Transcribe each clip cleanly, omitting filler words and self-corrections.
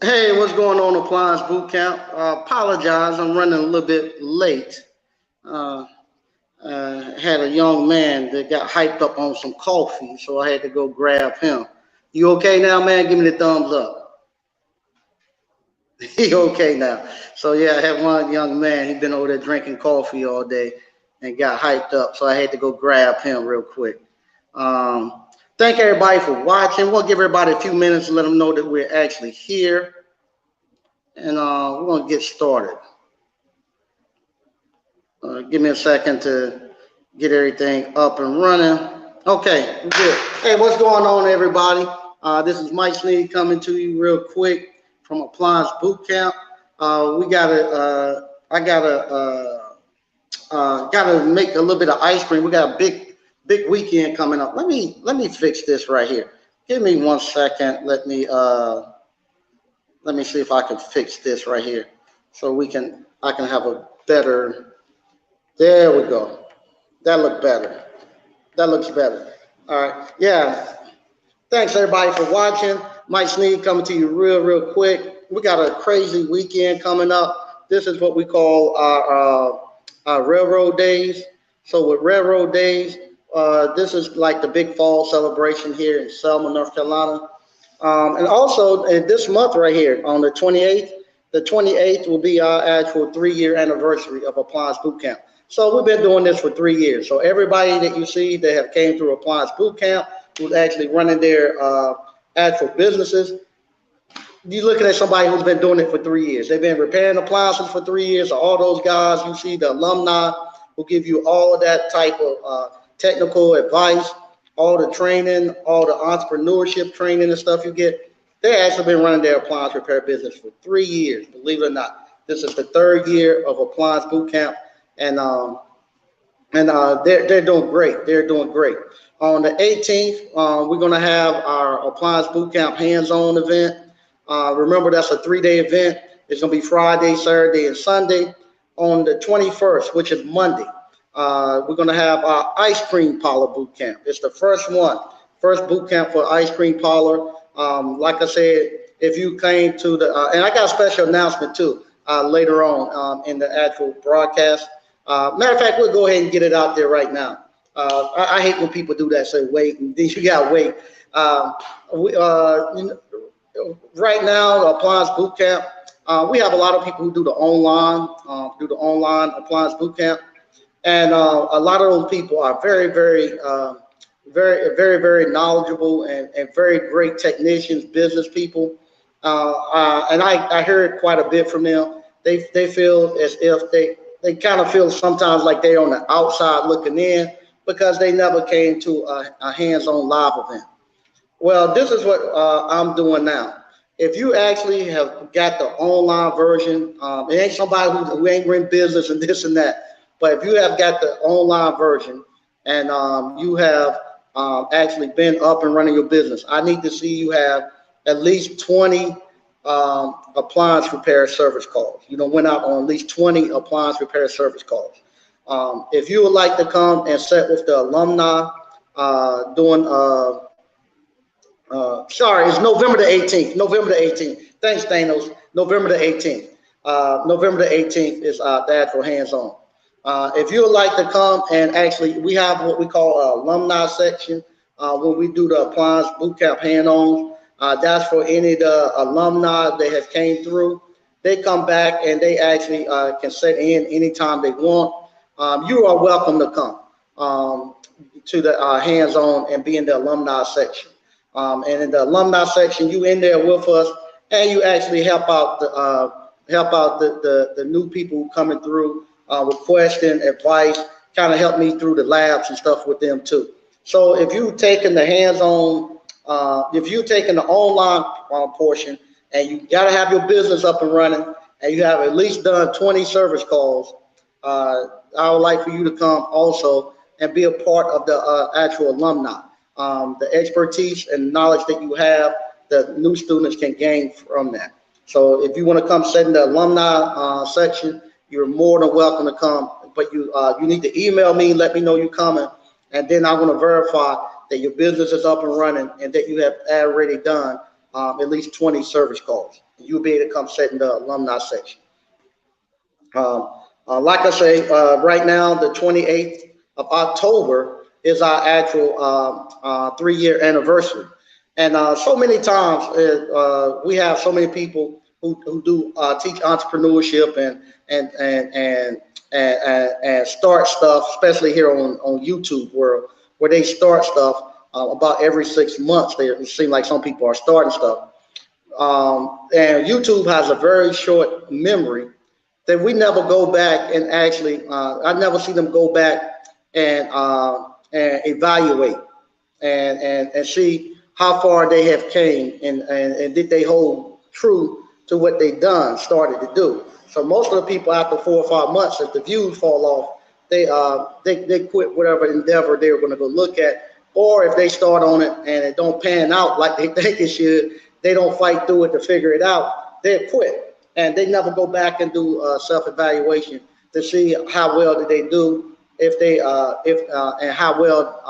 Hey, what's going on, Appliance Boot Camp? Apologize, I'm running a little bit late. Uh, had a young man that got hyped up on some coffee, so I had to go grab him. You okay now, man? Give me the thumbs up. He okay now. So yeah, I had one young man. He been over there drinking coffee all day and got hyped up, so I had to go grab him real quick. Um, Thank everybody for watching. We'll give everybody a few minutes to let them know that we're actually here, and we're gonna get started. Give me a second to get everything up and running. Okay, good. Hey, what's going on, everybody? This is Mike Sneed coming to you real quick from Appliance Boot Camp. We gotta make a little bit of ice cream. We got a big weekend coming up. Let me fix this right here. Give me 1 second. Let me see if I can fix this right here, so I can have a better. There we go. That looked better. That looks better. All right. Yeah. Thanks everybody for watching. Mike Sneed coming to you real quick. We got a crazy weekend coming up. This is what we call our railroad days. So with railroad days, this is like the big fall celebration here in Selma, North Carolina. And also this month right here on the 28th will be our actual 3-year anniversary of Appliance Boot Camp. So we've been doing this for 3 years. So everybody that you see that have came through Appliance Boot Camp, who's actually running their actual businesses, you're looking at somebody who's been doing it for 3 years. They've been repairing appliances for 3 years. So all those guys, you see the alumni who give you all of that type of technical advice, all the training, all the entrepreneurship training and stuff you get. They actually been running their appliance repair business for 3 years, believe it or not. This is the 3rd year of Appliance Boot Camp, and they're doing great. They're doing great. On the 18th, we're going to have our Appliance Boot Camp hands-on event. Remember, that's a 3-day event. It's going to be Friday, Saturday, and Sunday. On the 21st, which is Monday, we're going to have our ice cream parlor boot camp. It's the first boot camp for ice cream parlor. Like I said, if you came to and I got a special announcement too later on in the actual broadcast. Matter of fact, we'll go ahead and get it out there right now. I hate when people do that, say wait, and then you got to wait. Right now, the Appliance Boot Camp, we have a lot of people who do the online Appliance Boot Camp. And a lot of those people are very knowledgeable and very great technicians, business people. And I heard quite a bit from them. They feel as if they kind of feel sometimes like they're on the outside looking in because they never came to a hands-on live event. Well, this is what I'm doing now. If you actually have got the online version, it ain't somebody who ain't in business and this and that. But if you have got the online version and you have actually been up and running your business, I need to see you have at least 20 appliance repair service calls. You know, went out on at least 20 appliance repair service calls. If you would like to come and sit with the alumni doing, sorry, it's November the 18th. November the 18th. Thanks, Thanos. November the 18th. November the 18th is the actual hands-on. If you would like to come and actually, we have what we call an alumni section when we do the Appliance Boot Camp hand-ons. That's for any of the alumni that have came through. They come back and they actually can sit in anytime they want. You are welcome to come to the hands-on and be in the alumni section. And in the alumni section, you in there with us, and you actually help out the new people coming through. With question, advice, kind of help me through the labs and stuff with them too. So if you've taken the hands-on, if you've taken the online portion and you got to have your business up and running and you have at least done 20 service calls, I would like for you to come also and be a part of the actual alumni. The expertise and knowledge that you have, the new students can gain from that. So if you want to come sit in the alumni section, you're more than welcome to come, but you need to email me, let me know you're coming, and then I'm going to verify that your business is up and running and that you have already done at least 20 service calls. you'll be able to come sit in the alumni section. Like I say, right now, the 28th of October is our actual 3-year anniversary. And so many times we have so many people who do teach entrepreneurship and start stuff, especially here on YouTube, where they start stuff about every 6 months. It seems like some people are starting stuff. And YouTube has a very short memory that we never go back and actually, I never see them go back and evaluate and see how far they have came and did they hold true to what they started to do. So most of the people after 4 or 5 months, if the views fall off, they quit whatever endeavor they were going to go look at, or if they start on it and it don't pan out like they think it should, they don't fight through it to figure it out, they quit. And they never go back and do self-evaluation to see how well did they do, and how well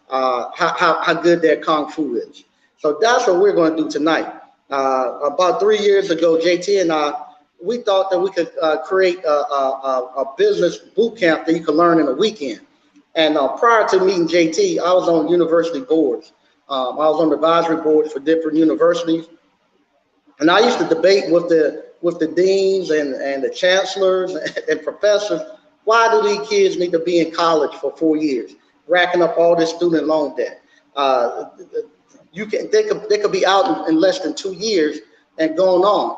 how good their kung fu is. So that's what we're going to do tonight. About 3 years ago, JT and I, we thought that we could create a business boot camp that you could learn in a weekend. And prior to meeting JT, I was on university boards. I was on the advisory boards for different universities, and I used to debate with the deans and the chancellors and professors. Why do these kids need to be in college for 4 years, racking up all this student loan debt? They could be out in less than 2 years and going on.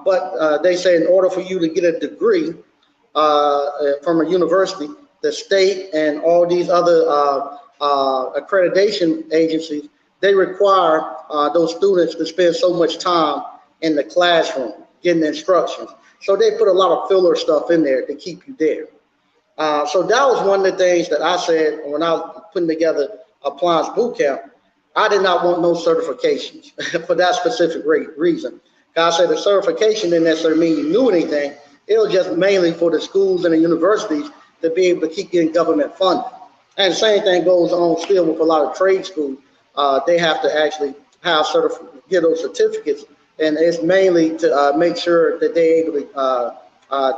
But they say in order for you to get a degree from a university, the state and all these other accreditation agencies, they require those students to spend so much time in the classroom getting instructions. So they put a lot of filler stuff in there to keep you there. So that was one of the things that I said when I was putting together Appliance Boot Camp. I did not want no certifications for that specific reason. I said the certification didn't necessarily mean you knew anything. It was just mainly for the schools and the universities to be able to keep getting government funding. And the same thing goes on still with a lot of trade schools. They have to actually have get those certificates, and it's mainly to make sure that they're able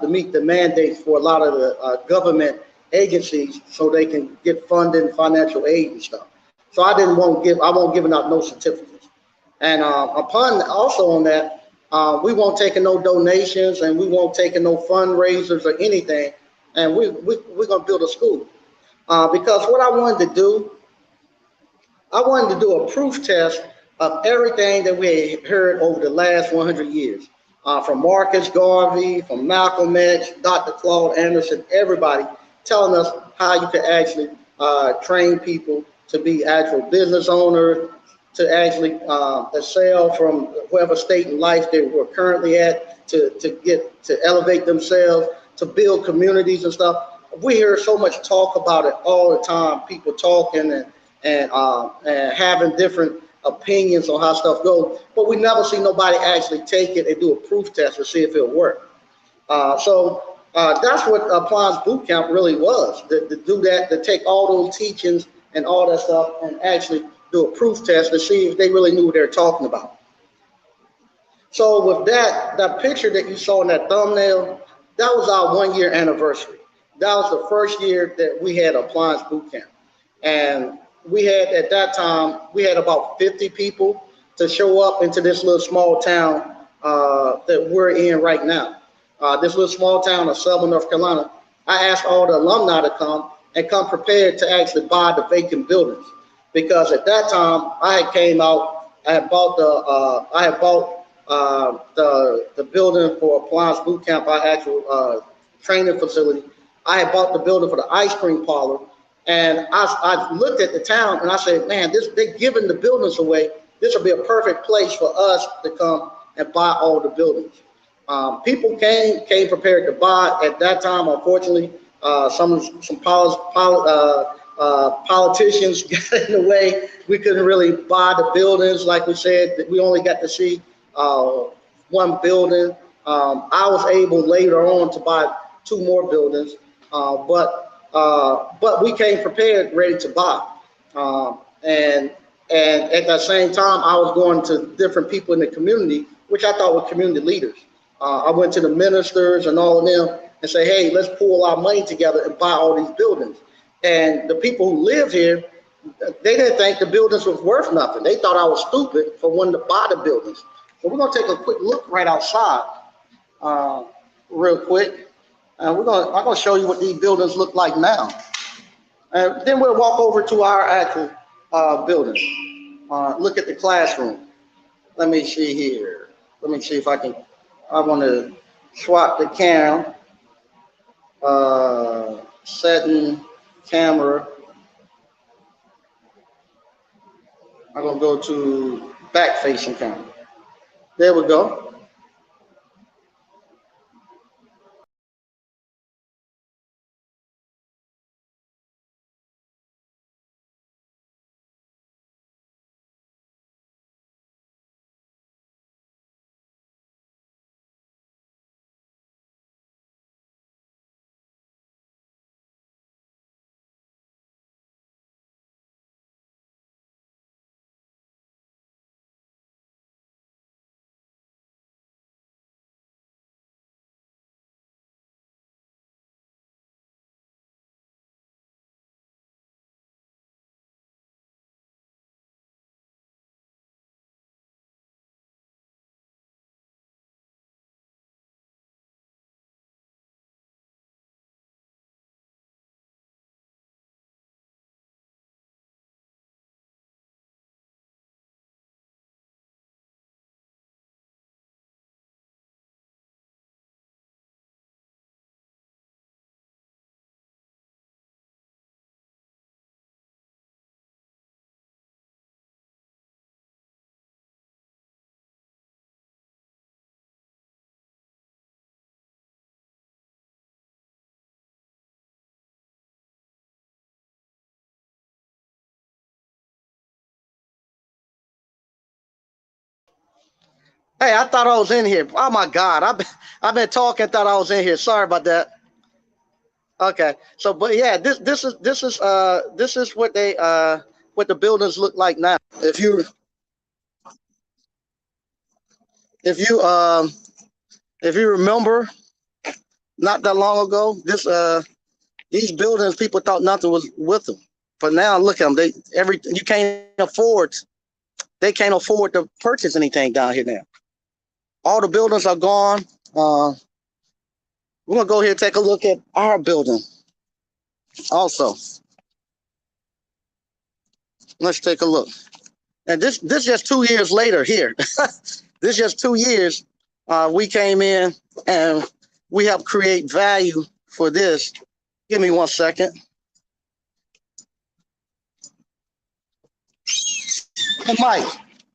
to meet the mandates for a lot of the government agencies, so they can get funding, financial aid and stuff. So I won't giving out no certificates. And upon also on that, we won't take no donations, and we won't take no fundraisers or anything. And we're gonna build a school because what I wanted to do a proof test of everything that we heard over the last 100 years, from Marcus Garvey, from Malcolm X, Dr. Claude Anderson, everybody telling us how you can actually train people to be actual business owners, to actually excel from whatever state in life they were currently at, to elevate themselves, to build communities and stuff. We hear so much talk about it all the time, people talking and having different opinions on how stuff goes, but we never see nobody actually take it and do a proof test to see if it'll work. So that's what Appliance Boot Camp really was, to do that, to take all those teachings and all that stuff and actually do a proof test to see if they really knew what they're talking about. So with that picture that you saw in that thumbnail, that was our 1 year anniversary. That was the first year that we had Appliance Boot Camp. And we had, at that time, we had about 50 people to show up into this little small town that we're in right now. This little small town of Selma, North Carolina. I asked all the alumni to come and come prepared to actually buy the vacant buildings. Because at that time, I had came out, I had bought the building for Appliance Boot Camp, our actual training facility. I had bought the building for the ice cream parlor, and I looked at the town and I said, man, they're giving the buildings away. This will be a perfect place for us to come and buy all the buildings. People came prepared to buy. At that time, unfortunately, some politicians got in the way. We couldn't really buy the buildings. Like we said, we only got to see one building. I was able later on to buy 2 more buildings, but we came prepared, ready to buy. And at that same time, I was going to different people in the community which I thought were community leaders. I went to the ministers and all of them and say, hey, let's pool our money together and buy all these buildings. And the people who live here, they didn't think the buildings was worth nothing. They thought I was stupid for wanting to buy the buildings. So we're gonna take a quick look right outside, real quick, and I'm gonna show you what these buildings look like now, and then we'll walk over to our actual building. Look at the classroom. Let me see here. Let me see if I can. I want to swap the cam, setting camera. I'm gonna go to back facing camera. There we go. Hey, I thought I was in here. Oh my God, I've been talking. Thought I was in here. Sorry about that. Okay, so but yeah, this is what the buildings look like now. If you if you remember, not that long ago, these buildings people thought nothing was with them, but now look at them. You can't afford. They can't afford to purchase anything down here now. All the buildings are gone. We're gonna go here and take a look at our building. Also, let's take a look. And this just 2 years later here. This just 2 years. We came in and we helped create value for this. Give me 1 second. Hey, Mike,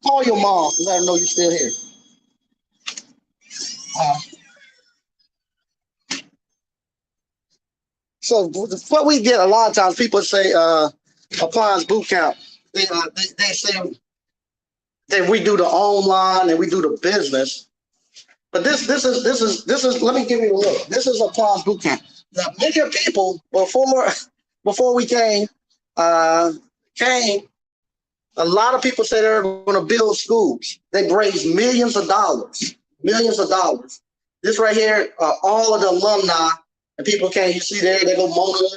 call your mom and let her know you're still here. So what we get a lot of times, people say Appliance Boot Camp. They say that we do the online and we do the business. But this is. Let me give you a look. This is Appliance Boot Camp. Now, many people before we came, came. A lot of people say they're going to build schools. They've raised millions of dollars. Millions of dollars. This right here, all of the alumni and people came. You see there, they go Mona,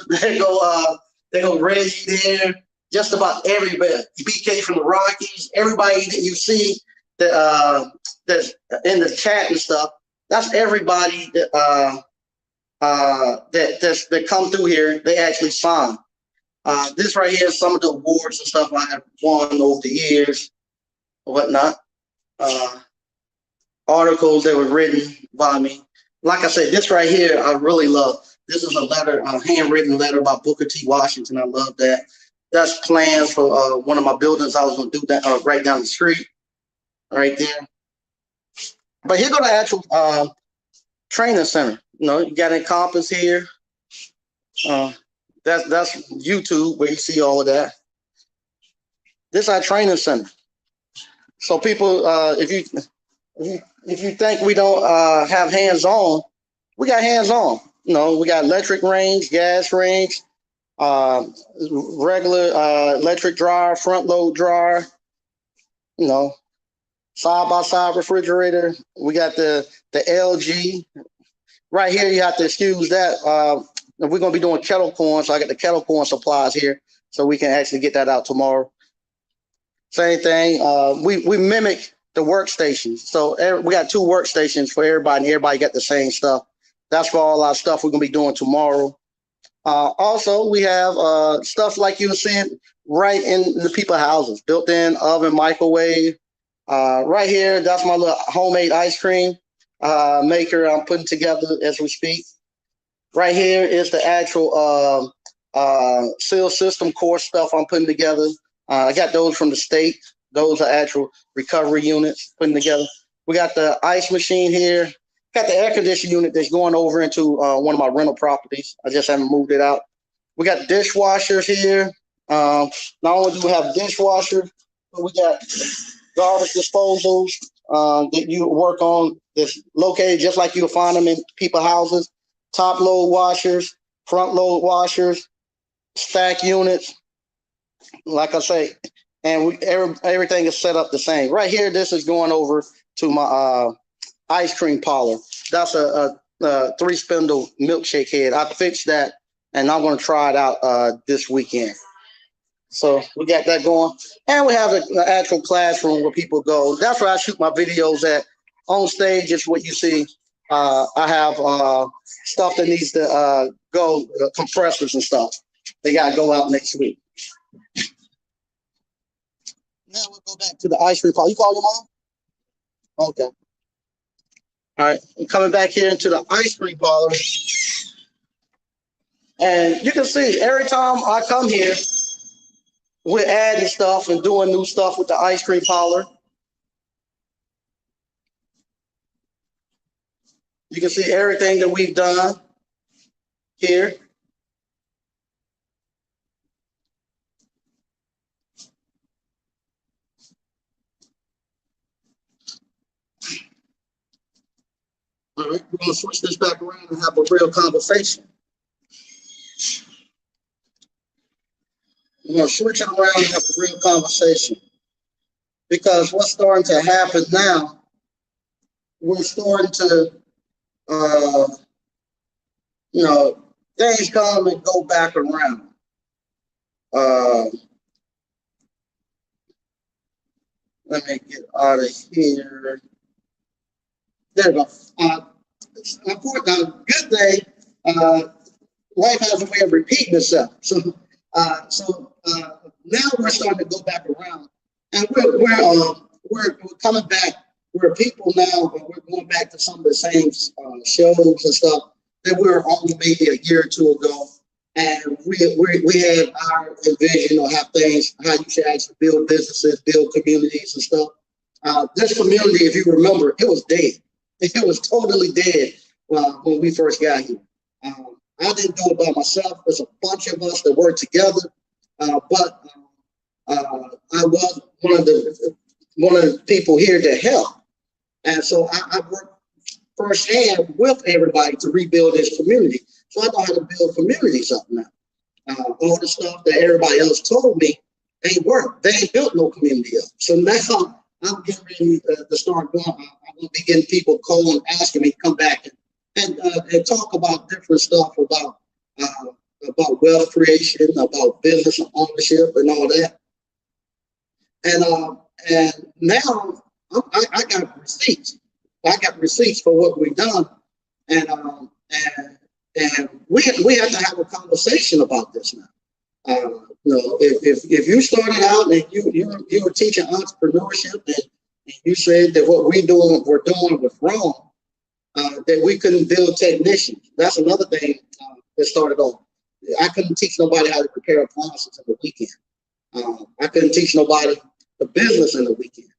they go Reggie there. Just about everybody. BK from the Rockies. Everybody that you see that's in the chat and stuff. That's everybody that that come through here. They actually sign. This right here is some of the awards and stuff I have won over the years, or whatnot. Articles that were written by me. Like I said, this right here I really love. This is a letter, a handwritten letter by Booker T. Washington. I love that. That's plans for one of my buildings. I was going to do that right down the street, right there. But here go the actual training center. You know, you got Encompass here. That's YouTube where you see all of that. This is our training center. So people, if you think we don't have hands-on, we got hands-on. You know, we got electric range, gas range, regular electric dryer, front load dryer. You know, side by side refrigerator. We got the LG right here. You have to excuse that. We're gonna be doing kettle corn, so I got the kettle corn supplies here, so we can actually get that out tomorrow. Same thing. We mimic the workstations. So we got 2 workstations for everybody, and everybody got the same stuff. That's for all our stuff we're gonna be doing tomorrow. Also, we have stuff like you'll see it right in the people's houses, built-in oven, microwave. Right here, that's my little homemade ice cream maker I'm putting together as we speak. Right here is the actual seal system core stuff I'm putting together. I got those from the state. Those are actual recovery units putting together. We got the ice machine here. Got the air conditioning unit that's going over into one of my rental properties. I just haven't moved it out. We got dishwashers here. Not only do we have dishwashers, but we got garbage disposals that you work on that's located just like you'll find them in people's houses. Top load washers, front load washers, stack units. Like I say, and everything is set up the same. Right here, this is going over to my ice cream parlor. That's a 3-spindle milkshake head. I fixed that, and I'm going to try it out this weekend. So we got that going, and we have an actual classroom where people go. That's where I shoot my videos at. On stage is what you see. I have stuff that needs to go, compressors and stuff. They got to go out next week. Now we'll go back to the ice cream parlor. You call your mom? Okay. All right, I'm coming back here into the ice cream parlor. And you can see every time I come here, we're adding stuff and doing new stuff with the ice cream parlor. You can see everything that we've done here. All right, we're going to switch this back around and have a real conversation. We're going to switch it around and have a real conversation. Because what's starting to happen now, we're starting to, things come and go back around. Let me get out of here. There we go. Unfortunately, good day. Life has a way of repeating itself. So now we're starting to go back around, and we're coming back. We're people now, but we're going back to some of the same shows and stuff that we were on maybe a year or two ago. And we had our vision of how you should actually build businesses, build communities and stuff. This community, if you remember, it was dead. It was totally dead when we first got here. I didn't do it by myself. There's a bunch of us that worked together, but I was one of the people here to help, and so I worked firsthand with everybody to rebuild this community. So I know how to build communities up now. All the stuff that everybody else told me ain't worked. They ain't built no community up. So now I'm getting ready to start going. I'm going to be getting people calling, asking me to come back and talk about different stuff about wealth creation, about business ownership, and all that. And now I got receipts. I got receipts for what we've done, and we have to have a conversation about this now. If you started out and you were teaching entrepreneurship and you said that what we're doing was wrong, that we couldn't build technicians. That's another thing that started off. I couldn't teach nobody how to prepare appliances in the weekend. I couldn't teach nobody the business in the weekend.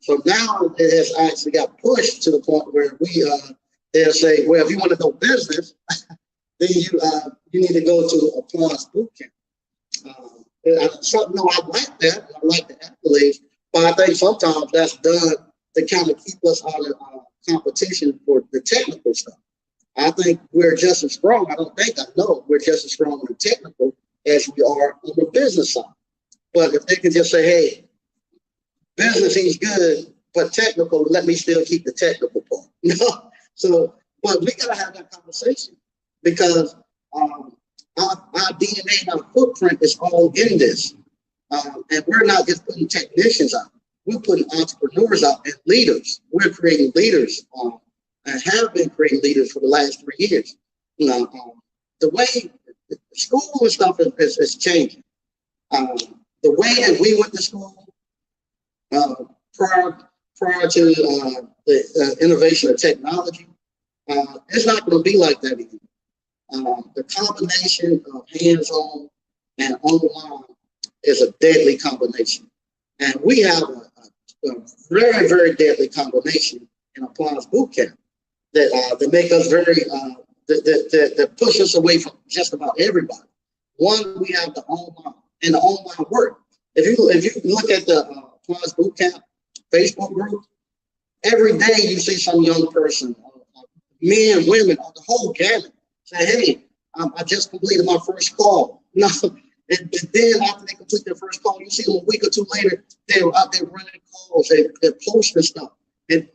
So now it has actually got pushed to the point where they'll say, well, if you want to know business, then you need to go to Appliance Boot Camp. I like that. I like the accolades, but I think sometimes that's done to kind of keep us out of competition for the technical stuff. I think we're just as strong. I know we're just as strong in the technical as we are on the business side. But if they can just say, hey, business, he's good, but technical, let me still keep the technical part. You know? So, but we gotta have that conversation because our DNA and our footprint is all in this. And we're not just putting technicians out. We're putting entrepreneurs out and leaders. We're creating leaders and have been creating leaders for the last 3 years. You know, the way school and stuff is changing. The way that we went to school prior to the innovation of technology, it's not going to be like that anymore. The combination of hands-on and online is a deadly combination. And we have a very, very deadly combination in Appliance Boot Camp that make us very, that push us away from just about everybody. One, we have the online and the online work. If you look at the Appliance Boot Camp Facebook group, every day you see some young person, men, women, the whole gamut, say, hey, I just completed my first call. No, and then after they complete their first call, you see them a week or two later, they're out there running calls, they're posting stuff. And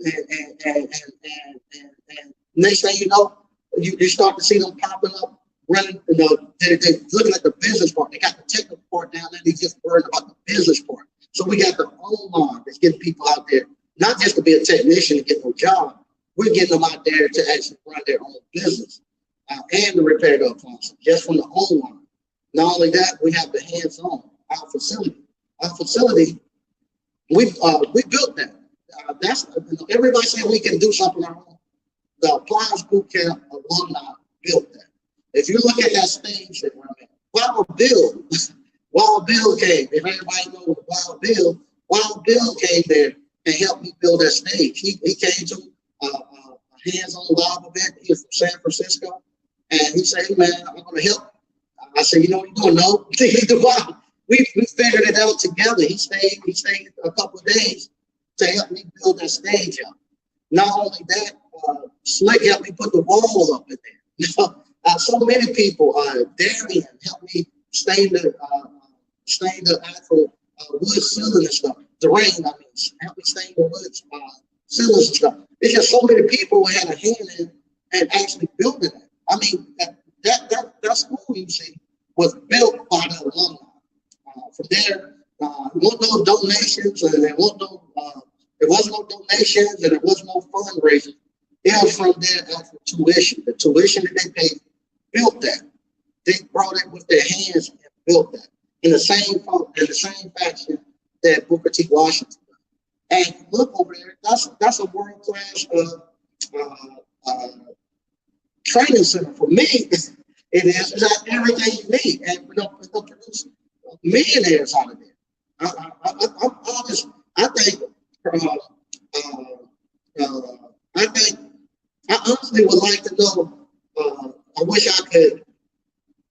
next thing you know, you start to see them popping up, running, you know, they're looking at the business part. They got the technical part down there, they just worried about the business part. So we got the online that's getting people out there, not just to be a technician to get no job, we're getting them out there to actually run their own business and to repair the appliances, just from the online. Not only that, we have the hands-on, our facility. Our facility, we built that. That's everybody saying we can do something on our own. The Appliance Boot Camp alumni built that. If you look at that stage that we're in, Wild Bill came. If everybody knows Wild Bill came there and helped me build that stage. He came to a hands-on live event. He was from San Francisco, and he said, "Hey man, I'm going to help." I said, "You know what you're doing? No, we figured it out together." He stayed a couple of days to help me build that stage up. Not only that, Slick helped me put the wall up in there. So many people, Darian helped me stain the actual wood ceiling and stuff. Dwayne, helped me stain the wood ceilings and stuff. It's just so many people who had a hand in and actually building it. I mean, that school you see was built by the alumni. From there, there wasn't no donations, and there wasn't no donations, and there wasn't no fundraising. It was from their actual tuition. The tuition that they paid built that. They brought it with their hands and built that in the same fashion that Booker T. Washington did. And look over there, that's a world-class training center for me. It is. It's got everything you need, and we're going to produce millionaires out of it. I honestly would like to know. I wish I could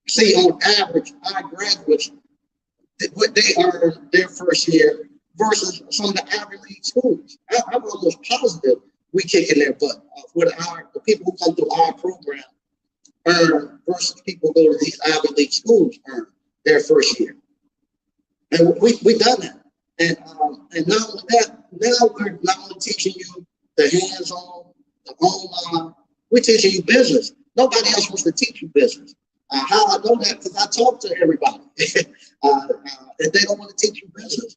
see on average our graduates what they earn their first year versus some of the Ivy League schools. I'm almost positive we kicking their butt with the people who come through our program earn versus people who go to these Ivy League schools earn their first year. And we done that. And not only that, now we're not only teaching you the hands-on, the online, we're teaching you business. Nobody else wants to teach you business. How I know that? Because I talk to everybody. And they don't want to teach you business.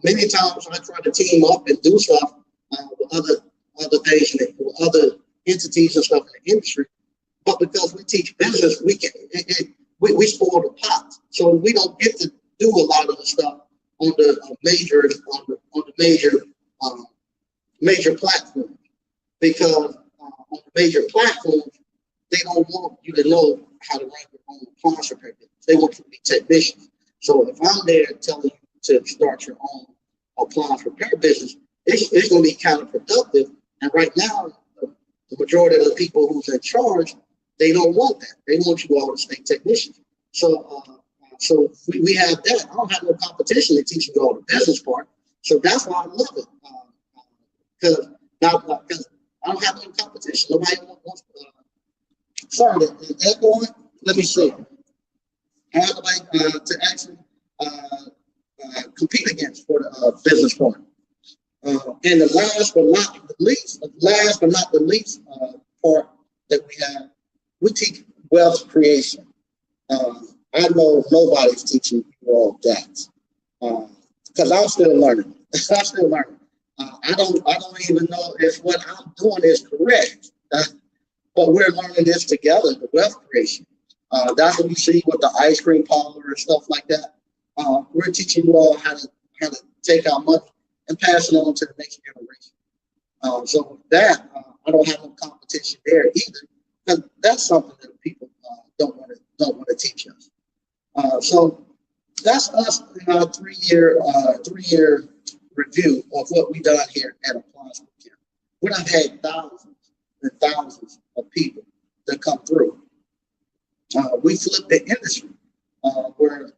Many times I try to team up and do stuff with other things, with other entities and stuff in the industry. But because we teach business, we spoil the pot. So we don't get to do a lot of the stuff on the major platforms, because on the major platforms they don't want you to know how to run your own appliance repair business. They want you to be technicians. So if I'm there telling you to start your own appliance repair business, it's going to be counterproductive. And right now, the majority of the people who's in charge, they don't want that. They want you all to stay technicians. So we have that. I don't have no competition in teaching you all the business part. So that's why I love it. Because I don't have no competition. Nobody wants sorry, is that going? Let me see. I have to actually compete against for the business part. And the last but not the least part that we have, we teach wealth creation. I know nobody's teaching you all that because I'm still learning. I'm still learning. I don't even know if what I'm doing is correct, but we're learning this together. The wealth creation. That's what you see with the ice cream parlor and stuff like that. We're teaching you all how to take our money and pass it on to the next generation. So with that, I don't have no competition there either, because that's something that people don't want to teach us. So that's us in our three-year review of what we've done here at Appliance Boot Camp. We have had thousands and thousands of people that come through. We flipped the industry where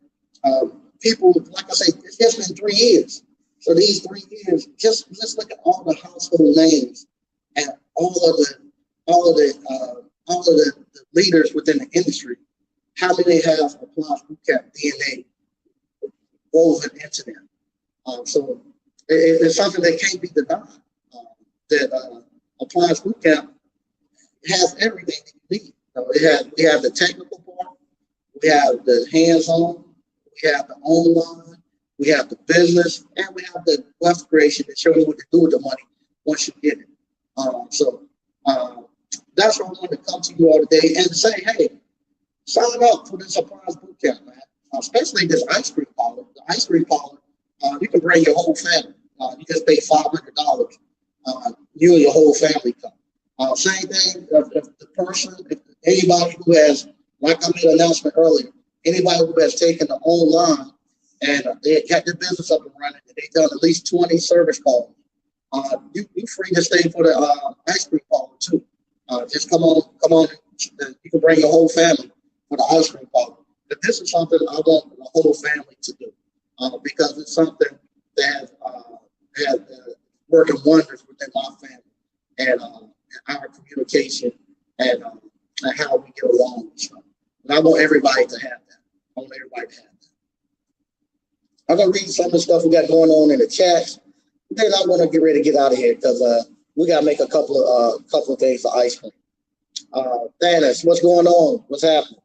people, like I say, it's just been 3 years. So these 3 years, just look at all the household names and all of the leaders within the industry. How many have Appliance Boot Camp DNA woven into them? So it's something that can't be denied. That Appliance Boot Camp has everything that you need. We have the technical part, we have the hands-on, we have the online, we have the business, and we have the wealth creation that show you what to do with the money once you get it. So that's why I want to come to you all today and say, hey, sign up for this Appliance Boot Camp, man. Especially this ice cream parlor. The ice cream parlor, you can bring your whole family. You just pay $500. You and your whole family come. Same thing if anybody who has, like I made an announcement earlier, anybody who has taken the online and they got their business up and running, and they've done at least 20 service calls, you're free to stay for the ice cream parlor too. Just come on. You can bring your whole family for the ice cream parlor. But this is something I want the whole family to do because it's something that has working wonders within my family and our communication and how we get along with each other. And I want everybody to have that. I'm gonna read some of the stuff we got going on in the chat. Then I want to get ready to get out of here because we gotta make a couple of things for ice cream. Thanos, what's going on? What's happening?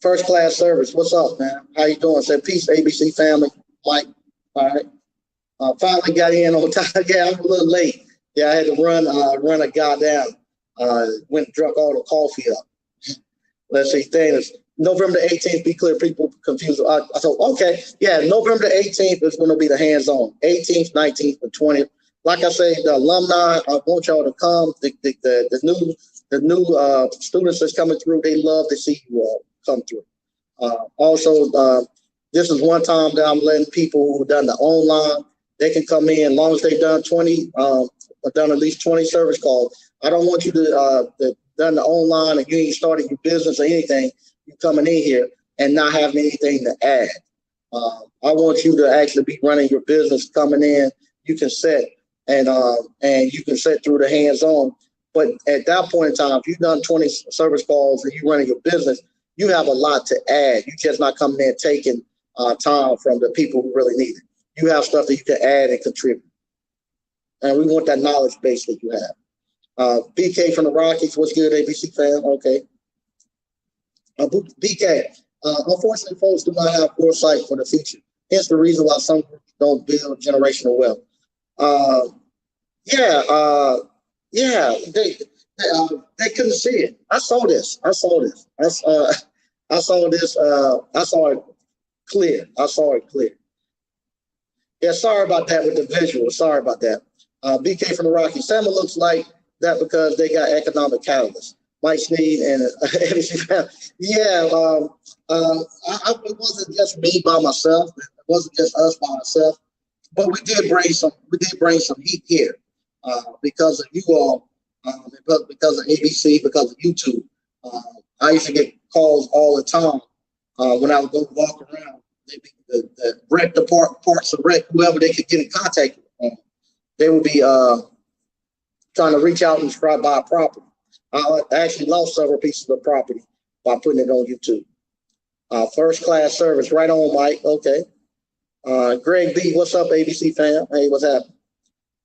First class service. What's up, man? How you doing? Say peace, ABC family. Mike. All right. Finally got in on time. Yeah, I'm a little late. Yeah, I had to run a guy down. Went and drunk all the coffee up. Let's see, Thanos. November the 18th, be clear, people confused. I thought, okay, yeah, November the 18th is going to be the hands-on. 18th, 19th, and 20th. Like I say, the alumni, I want y'all to come. The new students that's coming through, they love to see you all come through. Also, this is one time that I'm letting people who've done the online, they can come in as long as they've done done at least 20 service calls. I don't want you to done the online and you ain't started your business or anything. You coming in here and not having anything to add. I want you to actually be running your business coming in. You can set and you can set through the hands-on. But at that point in time, if you've done 20 service calls and you're running your business, you have a lot to add. You're just not coming in taking time from the people who really need it. You have stuff that you can add and contribute. And we want that knowledge base that you have. BK from the Rockies, what's good, ABC fan? Okay. BK, unfortunately, folks do not have foresight for the future. Hence the reason why some groups don't build generational wealth. They couldn't see it. I saw it clear. Yeah, sorry about that with the visual. Sorry about that. BK from the Rockies. Salmon looks like that because they got economic catalysts. Mike Sneed and yeah, it wasn't just me by myself. It wasn't just us by ourselves, but we did bring some heat here because of you all, because of ABC, because of YouTube. I used to get calls all the time when I would go walk around. The rec department, parts of rec, whoever they could get in contact with, they would be trying to reach out and try to buy a property. I actually lost several pieces of property by putting it on YouTube. First class service, right on, Mike. Okay. Greg B, what's up, ABC fam? Hey, what's happening?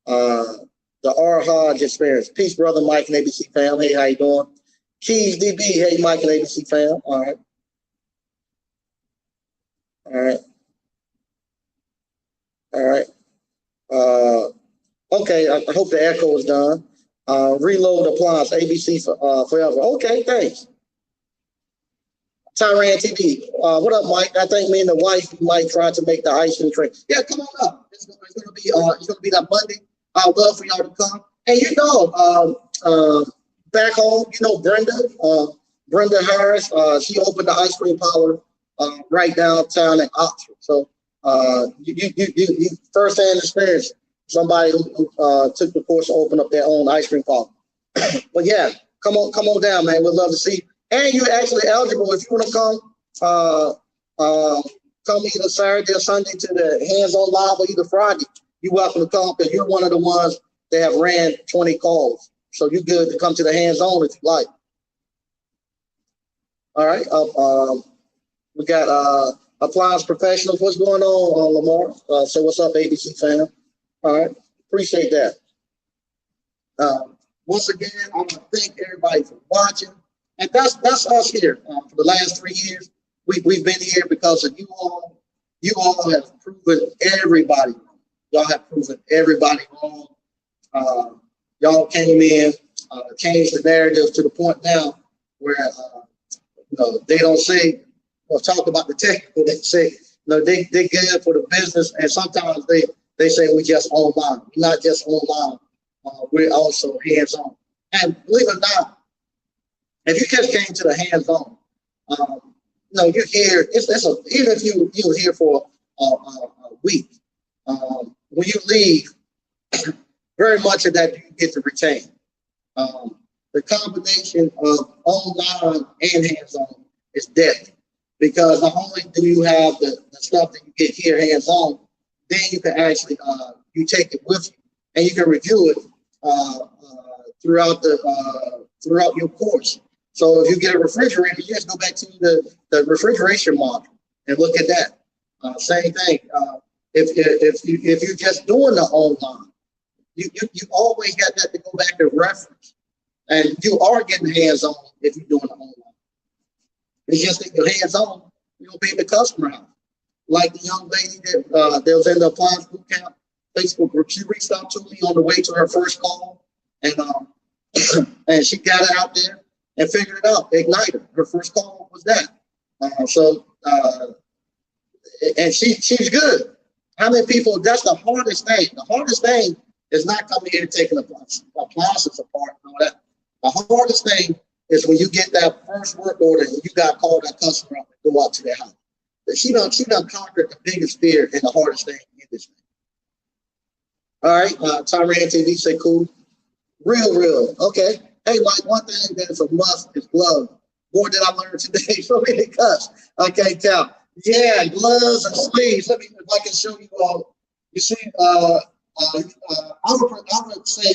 The R. Hodge experience. Peace, brother Mike and ABC fam. Hey, how you doing? Keys DB. Hey, Mike and ABC fam. All right. All right. All right. Okay. I hope the echo is done. Reload appliance. ABC forever. Okay. Thanks. Tyran TV. What up, Mike? I think me and the wife might try to make the ice cream train. Yeah, come on up. It's gonna be that Monday. I'd love for y'all to come. And back home, Brenda Harris. She opened the ice cream parlor right downtown in Oxford. So you first-hand experience somebody who took the course to open up their own ice cream parlor. But yeah, come on down, man. We'd love to see you. And you're actually eligible if you want to come either Saturday or Sunday to the hands-on live or either Friday. You're welcome to come because you're one of the ones that have ran 20 calls. So you're good to come to the hands-on if you like. All right. We got Appliance Professionals. What's going on, Lamar? So what's up, ABC fam? All right. Appreciate that. Once again, I want to thank everybody for watching. And that's us here. For the last 3 years, we've been here because of you all. You all have proven everybody wrong. Y'all have proven everybody wrong. Y'all came in, changed the narrative to the point now where they don't say or talk about the technical. They say they good for the business, and sometimes they say we just online. We're not just online. We're also hands-on. And believe it or not, if you just came to the hands-on, you're here. Even if you were here for a week, when you leave, very much of that you get to retain. The combination of online and hands-on is deadly because not only do you have the stuff that you get here hands-on, then you can actually you take it with you and you can review it throughout your course. So if you get a refrigerator, you just go back to the refrigeration module and look at that. Same thing. If you're just doing the online, you always got that to go back and reference. And you are getting hands-on if you're doing it online. It's just that you're hands-on, you'll be in the customer house. Like the young lady that was in the Appliance Boot Camp Facebook group, she reached out to me on the way to her first call, and and she got it out there and figured it out, ignited. Her first call was that. And she's good. How many people, that's the hardest thing. The hardest thing is not coming here and taking appliances apart and all that. The hardest thing is when you get that first work order and you got to call that customer up and go out to their house. She done conquered the biggest fear and the hardest thing in this thing. All right, Tyran TV say cool. Real. Okay. Hey, Mike, one thing that is a must is gloves. Boy, did I learn today. So many cuts. I can't tell. Yeah, gloves and sleeves. Let me, if I can show you all. You see, I would say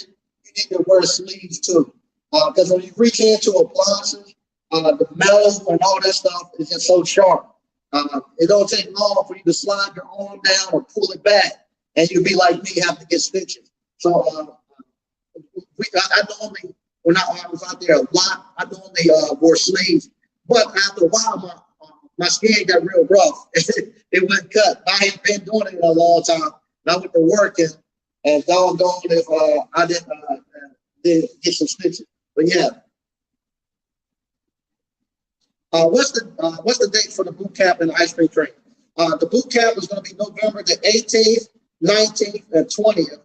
you need to wear sleeves too. Because when you reach into appliances, the metal and all that stuff is just so sharp. It don't take long for you to slide your arm down or pull it back, and you'll be like me, have to get stitches. So I normally, when I was out there a lot, I normally wore sleeves. But after a while, my skin got real rough. It wouldn't cut. I hadn't been doing it in a long time. And I went to work and doggone if I didn't get some stitches. But yeah. What's the date for the boot camp and the ice cream train? The boot camp is going to be November the 18th, 19th, and 20th.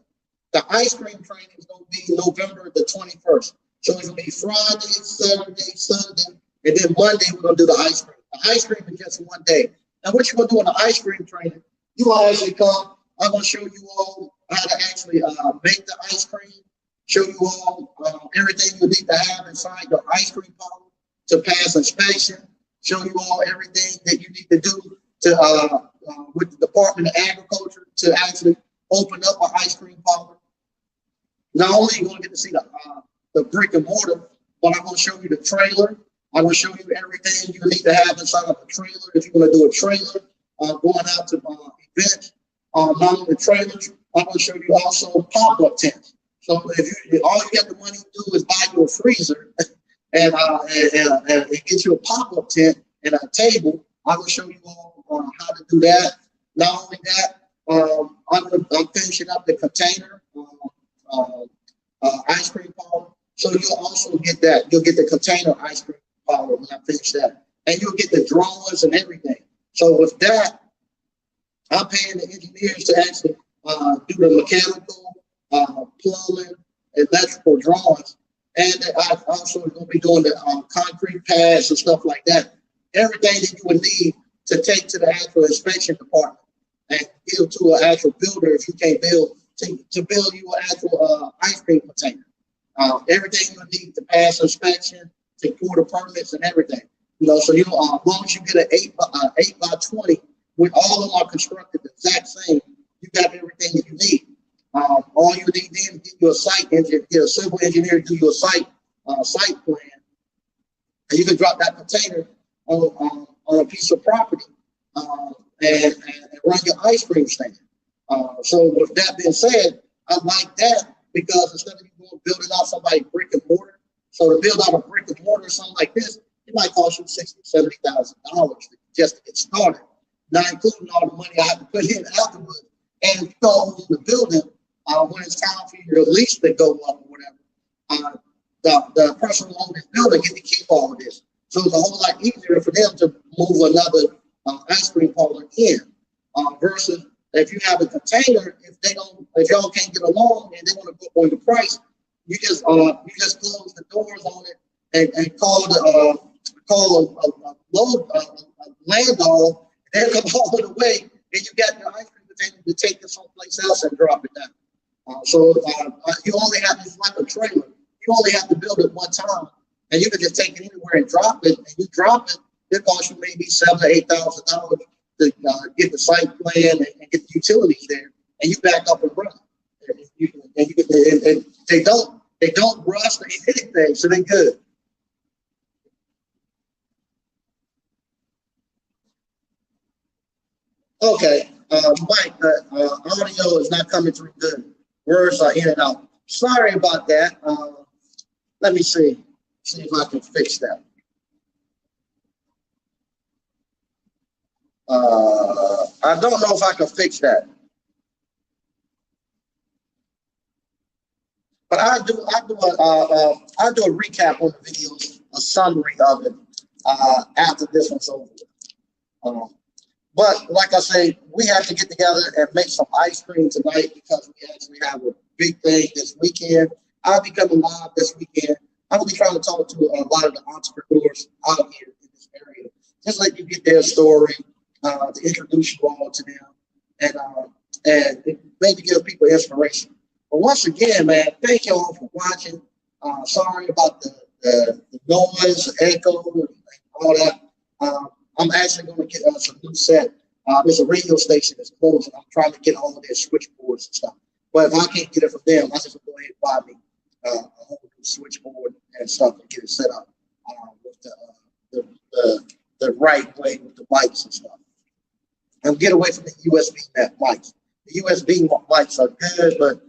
The ice cream training is going to be November the 21st. So it's going to be Friday, Saturday, Sunday, and then Monday we're going to do the ice cream. The ice cream is just one day. And what you're going to do in the ice cream training, you will actually come. I'm going to show you all how to actually make the ice cream, show you all everything you need to have inside your ice cream parlor to pass inspection, show you all everything that you need to do to with the Department of Agriculture to actually open up an ice cream parlor. Not only are you going to get to see the brick and mortar, but I'm going to show you the trailer. I'm going to show you everything you need to have inside of a trailer. If you're going to do a trailer, going out to events, not only trailers, I'm going to show you also pop-up tents. So if all you got the money to do is buy you a freezer and get you a pop-up tent and a table, I'm going to show you all how to do that. Not only that, I'm finishing up the container ice cream parlor. So you'll also get that. You'll get the container ice cream parlor when I finish that. And you'll get the drawers and everything. So with that, I'm paying the engineers to actually do the mechanical, plumbing, electrical drawings. And I also going to be doing the concrete pads and stuff like that. Everything that you would need to take to the actual inspection department and give to an actual builder if you can't build, to build you an actual ice cream container. Everything you need to pass inspection, to pour the permits and everything. You know, so you as long as you get an 8 by 20, with all of them are constructed the exact same, you got everything that you need. All you need then is get you a site engineer, get a civil engineer to do your site plan, and you can drop that container on a piece of property and run your ice cream stand. So with that being said, I like that because instead of you going building out somebody brick and mortar, so to build out a brick and mortar or something like this, it might cost you $60,000 to $70,000 just to get started, not including all the money I have to put in afterwards. And if you go over the building, when it's time for your lease to go up or whatever, the person who owns this building get to keep all of this. So it's a whole lot easier for them to move another ice cream parlor in versus if you have a container, if y'all can't get along and they want to go on the price, you just close the doors on it and call a landlord, and they'll come all the way, and you got your ice cream container to take it someplace else and drop it down. So you only have, it's like a trailer. You only have to build it one time, and you can just take it anywhere and drop it. And you drop it, it costs you maybe $7,000 to $8,000 to get the site plan and get the utilities there, and you back up and run. And they don't rust or anything, so they're good. Okay, Mike, audio is not coming through good. Words are in and out. Sorry about that. Let me see if I can fix that. I don't know if I can fix that, but I do a recap on the videos, a summary of it after this one's over. But like I say, we have to get together and make some ice cream tonight because we actually have a big thing this weekend. I'll be coming live this weekend. I'm gonna be trying to talk to a lot of the entrepreneurs out here in this area, just let you get their story, to introduce you all to them, and maybe give people inspiration. But once again, man, thank you all for watching. Sorry about the noise, the echo, and all that. I'm actually going to get us a new set. There's a radio station that's closing. I'm trying to get all of their switchboards and stuff. But if I can't get it from them, I just go ahead and buy me a whole new switchboard and stuff and get it set up with the right way with the mics and stuff. And get away from the USB mics. The USB mics are good, but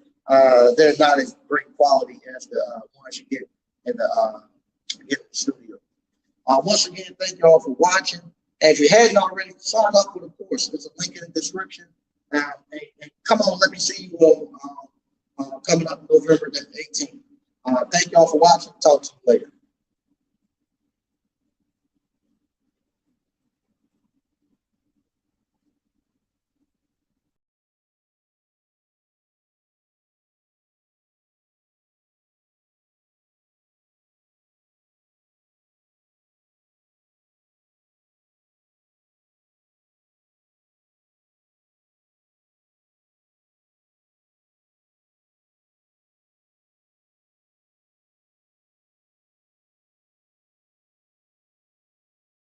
they're not as great quality as the ones you get in the studio. Once again, thank you all for watching. And if you hadn't already, sign up for the course. There's a link in the description. And come on, let me see you all coming up November the 18th. Thank you all for watching. Talk to you later.